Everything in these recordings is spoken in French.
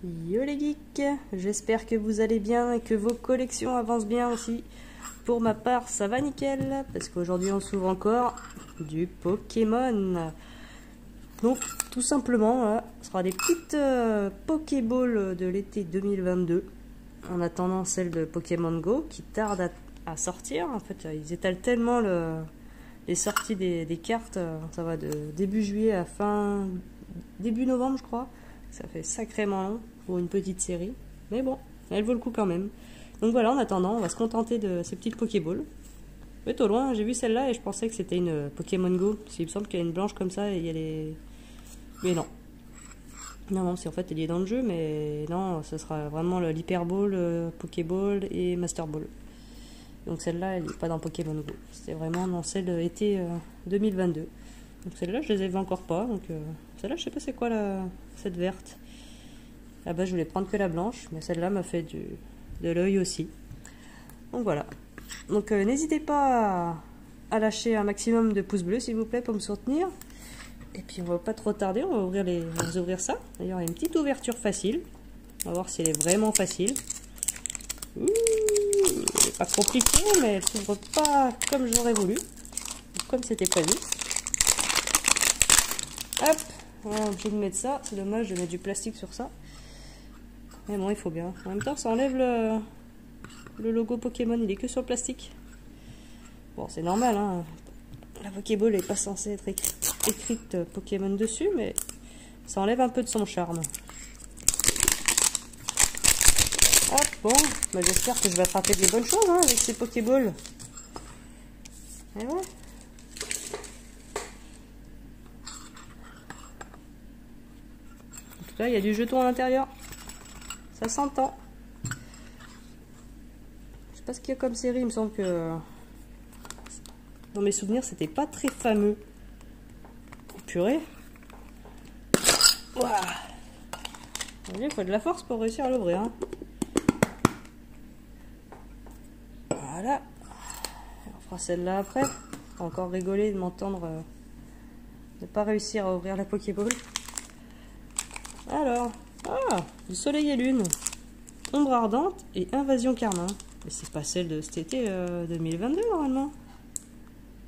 Yo les geeks, j'espère que vous allez bien et que vos collections avancent bien aussi. Pour ma part, ça va nickel, parce qu'aujourd'hui on s'ouvre encore du Pokémon. Donc tout simplement, ce sera des petites Pokéballs de l'été 2022. En attendant celle de Pokémon Go qui tarde à sortir. En fait, ils étalent tellement les sorties des cartes. Ça va de début juillet à début novembre, je crois. Ça fait sacrément long pour une petite série. Mais bon, elle vaut le coup quand même. Donc voilà, en attendant, on va se contenter de ces petites Pokéballs. Mais au loin, j'ai vu celle-là et je pensais que c'était une Pokémon Go. Parce qu'il me semble qu'il y a une blanche comme ça et il y a les... Mais non. Non, c'est en fait, elle est dans le jeu, mais non, ce sera vraiment l'Hyper Ball, Pokéball et Master Ball. Donc celle-là, elle n'est pas dans Pokémon Go. C'était vraiment dans celle été 2022. Donc celle-là, je les avais encore pas. Donc celle-là, je sais pas c'est quoi cette verte. Là-bas, je voulais prendre que la blanche, mais celle-là m'a fait de l'œil aussi. Donc voilà. Donc n'hésitez pas à lâcher un maximum de pouces bleus, s'il vous plaît, pour me soutenir. Et puis on va pas trop tarder, on va ouvrir ça. D'ailleurs, il y a une petite ouverture facile. On va voir si elle est vraiment facile. Elle n'est pas compliquée, mais elle s'ouvre pas comme j'aurais voulu. Comme c'était prévu. Hop, on est obligé de mettre ça. C'est dommage de mettre du plastique sur ça. Mais bon, il faut bien. En même temps, ça enlève le logo Pokémon, il est que sur le plastique. Bon, c'est normal, hein. La Pokéball n'est pas censée être écrite Pokémon dessus, mais ça enlève un peu de son charme. Hop, bon, bah, j'espère que je vais attraper des bonnes choses hein, avec ces Pokéballs. Et ouais. En tout cas, il y a du jeton à l'intérieur. Ça s'entend. Je sais pas ce qu'il y a comme série, il me semble que... Dans mes souvenirs, c'était pas très fameux. Oh, purée. Ouah. Il faut de la force pour réussir à l'ouvrir. Hein. Voilà. On fera celle-là après. Encore rigoler de m'entendre ne pas réussir à ouvrir la Pokéball. Alors, du Soleil et Lune, Ombre Ardente et Invasion Carmin. Mais c'est pas celle de cet été 2022 normalement.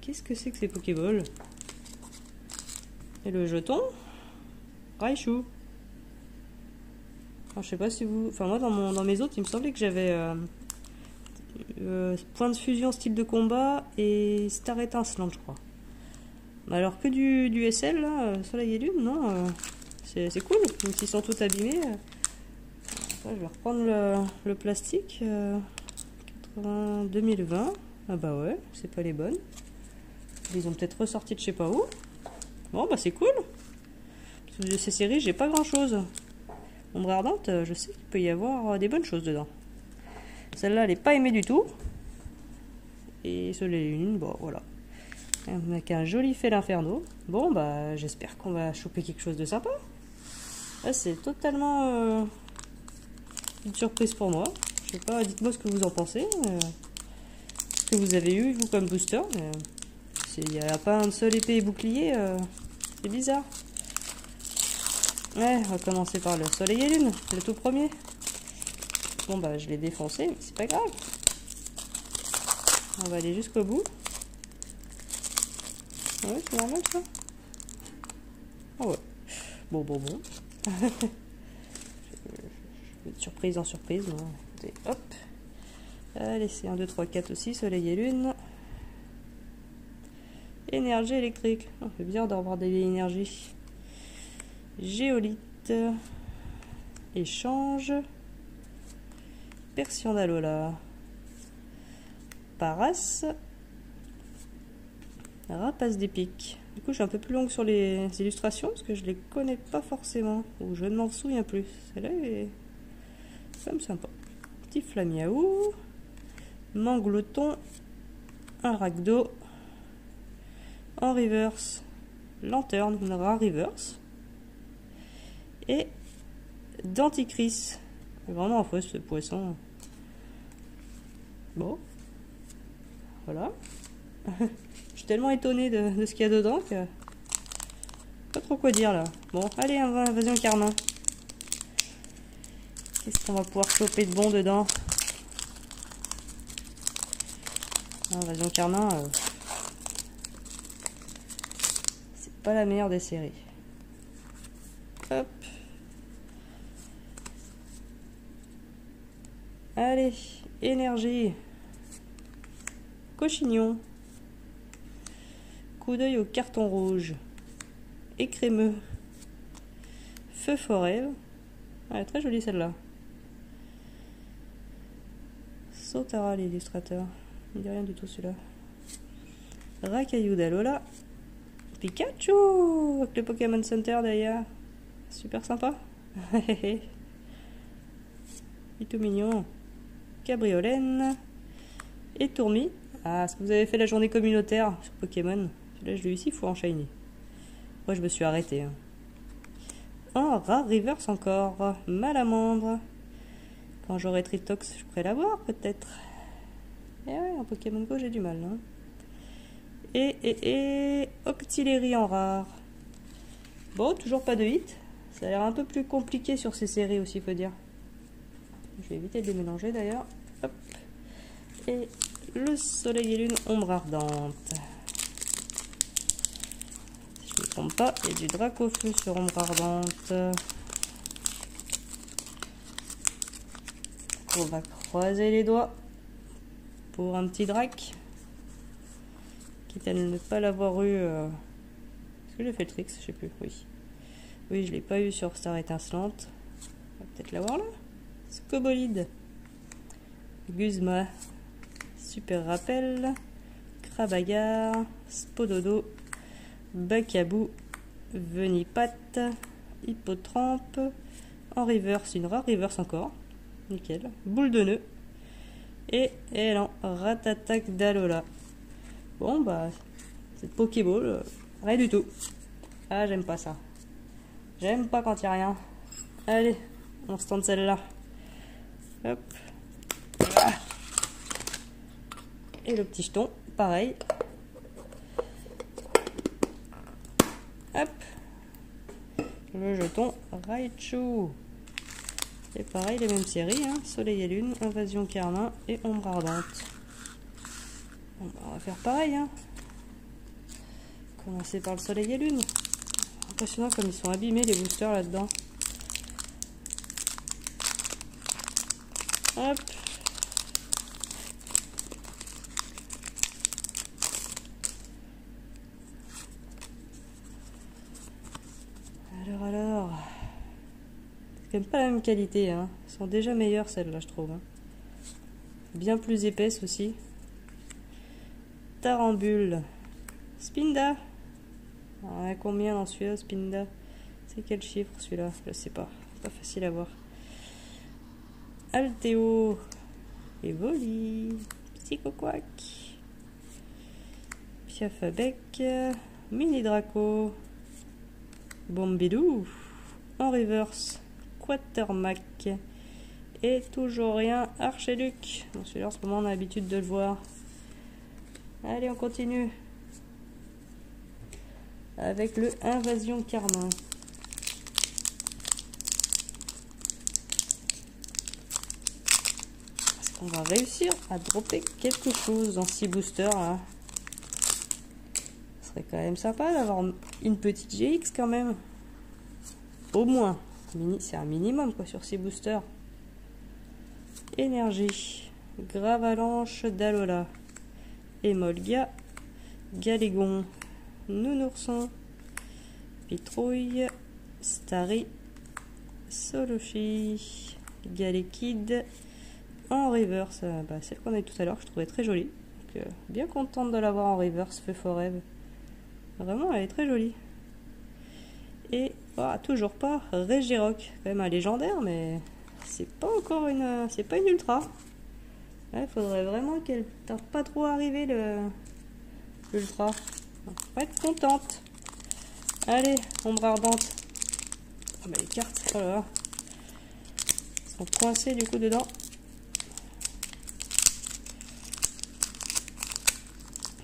Qu'est-ce que c'est que ces Pokéballs? Et le jeton Raichu. Alors, je sais pas si vous... Enfin moi dans mes autres il me semblait que j'avais point de fusion style de combat et star étincelante je crois. Alors que du SL là, Soleil et Lune, non c'est cool, même s'ils sont tous abîmés. Je vais reprendre le plastique. 2020. Ah bah ouais, c'est pas les bonnes. Ils ont peut-être ressorti de je sais pas où. Bon bah c'est cool. De ces séries, j'ai pas grand chose. Ombre Ardente, je sais qu'il peut y avoir des bonnes choses dedans. Celle-là, elle est pas aimée du tout. Et Soleil et Lune, bon voilà. Avec un joli fait l'inferno. Bon bah j'espère qu'on va choper quelque chose de sympa. Là c'est totalement une surprise pour moi. Je sais pas, dites-moi ce que vous en pensez. Ce que vous avez eu vous comme booster. Il n'y a pas un seul épée et bouclier. C'est bizarre. Ouais, on va commencer par le Soleil et Lune, le tout premier. Bon bah je l'ai défoncé, mais c'est pas grave. On va aller jusqu'au bout. Ouais, c'est normal ça. Ah ouais. Bon. De surprise en surprise. Bon, écoutez, hop. Allez, c'est 1, 2, 3, 4 aussi, Soleil et Lune. Énergie électrique. Oh, c'est bizarre d'avoir des énergies. Géolite. Échange. Persian d'Alola. Paras. Rapace d'épique. Du coup, je suis un peu plus longue sur les illustrations parce que je les connais pas forcément. Ou je ne m'en souviens plus. Celle-là est quand même sympa. Petit Flamiaou. Mangloton. Un Rakdo. En reverse, Lanterne, une rare reverse. Et Denticris. C'est vraiment affreux ce poisson. Bon. Voilà. Je suis tellement étonnée de ce qu'il y a dedans que... Pas trop quoi dire là. Bon, allez, Invasion Carmin. Qu'est-ce qu'on va pouvoir choper de bon dedans? Invasion Carmin, c'est pas la meilleure des séries. Hop. Allez, énergie. Cochignon. Coup d'œil au carton rouge. Écrémeux. Feu forêt. Elle est très jolie celle-là. Sotara l'illustrateur. Il ne dit rien du tout celui-là. Racaillou d'Alola. Pikachu avec le Pokémon Center d'ailleurs. Super sympa. Il est tout mignon. Cabriolène. Et Tourmi. Ah, est-ce que vous avez fait la journée communautaire sur Pokémon? Celui-là, je l'ai eu 6 fois en shiny. Moi, je me suis arrêté. Hein. Oh, rare reverse encore. Malamandre. Quand j'aurai Tritox, je pourrais l'avoir peut-être. Et ouais, en Pokémon Go, j'ai du mal. Hein. Et Octillery en rare. Bon, toujours pas de hit. Ça a l'air un peu plus compliqué sur ces séries aussi, faut dire. Je vais éviter de les mélanger d'ailleurs. Hop. Et le Soleil et Lune ombre ardente. Si je ne me trompe pas, il y a du Dracofeu sur ombre ardente. On va croiser les doigts pour un petit Drac. Quitte à ne pas l'avoir eu. Est-ce que j'ai fait le tricks? Je sais plus. Oui. Oui, je l'ai pas eu sur Star Étincelante. On va peut-être l'avoir là. Scobolide. Guzma. Super Rappel. Crabagar. Spododo. Bacabou. Venipat. Hippotrampe. En reverse, une rare reverse encore. Nickel. Boule de nœud. Et non, Ratatac d'Alola. Bon, bah, cette Pokéball, rien du tout. Ah, j'aime pas ça. J'aime pas quand il n'y a rien. Allez, on se tente celle-là. Hop. Ah. Et le petit jeton, pareil. Hop. Le jeton Raichu. Et pareil, les mêmes séries, hein. Soleil et Lune, Invasion Carmin et Ombre Ardente. Bon, bah, on va faire pareil, hein. Commencer par le Soleil et Lune. Impressionnant comme ils sont abîmés les boosters là-dedans. Hop. Alors. C'est quand même pas la même qualité, hein. Elles sont déjà meilleures celles-là, je trouve. Hein. Bien plus épaisses aussi. Tarambule. Spinda. Alors, combien dans celui-là, Spinda? C'est quel chiffre celui-là? Je sais pas. Pas facile à voir. Alteo. Evoli. Psychoquack. Piafabec. Mini Draco. Bombidou. En reverse. Quatermac. Et toujours rien. Archeduc. Bon, celui-là, en ce moment, on a l'habitude de le voir. Allez, on continue. Avec le Invasion Carmin. Est-ce qu'on va réussir à dropper quelque chose dans 6 boosters là? Ce serait quand même sympa d'avoir une petite GX quand même. Au moins. C'est un minimum quoi sur 6 boosters. Énergie. Gravalanche d'Alola. Emolga. Galégon. Nounourson. Pitrouille. Starry. Solochi. Galekid. En reverse, celle qu'on a eu tout à l'heure, je trouvais très jolie. Donc, bien contente de l'avoir en reverse, Feu Forever. Vraiment, elle est très jolie. Et toujours pas Regirock, quand même un légendaire, mais c'est pas encore une, c'est pas une ultra. Il faudrait vraiment qu'elle tarde pas trop à arriver l'ultra. On va être contente. Allez, Ombre Ardente. Ah bah les cartes, oh là là, sont coincées du coup dedans.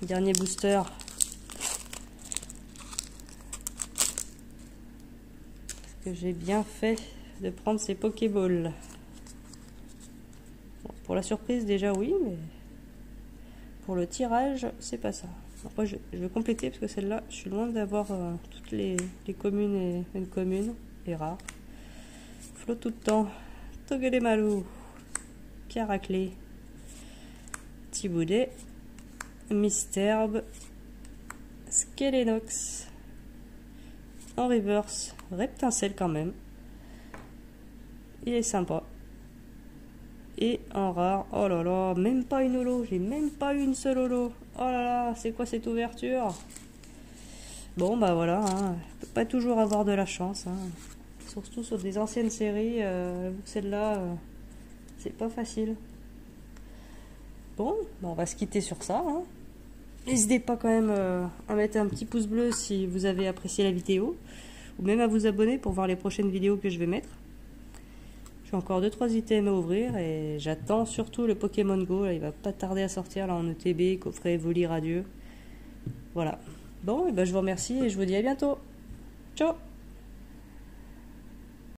Dernier booster. Est-ce que j'ai bien fait de prendre ces Pokéballs? Pour la surprise déjà oui, mais pour le tirage c'est pas ça. Après je vais compléter parce que celle-là je suis loin d'avoir toutes les communes et une commune est rare. Flot tout le temps, Togedemaru, Caraclé, Thiboudet, Misterbe, Skelenox, en reverse, Reptincelle quand même. Il est sympa. Et en rare, oh là là, même pas une holo, j'ai même pas eu une seule holo. Oh là là, c'est quoi cette ouverture? Bon bah voilà, hein, on peut pas toujours avoir de la chance. Hein. Surtout sur des anciennes séries, celle-là, c'est pas facile. Bon, bah on va se quitter sur ça. Hein. N'hésitez pas quand même à mettre un petit pouce bleu si vous avez apprécié la vidéo. Ou même à vous abonner pour voir les prochaines vidéos que je vais mettre. J'ai encore 2-3 items à ouvrir et j'attends surtout le Pokémon Go. Là, il va pas tarder à sortir là en ETB, coffret Voli Radieux. Voilà. Bon, et ben je vous remercie et je vous dis à bientôt. Ciao!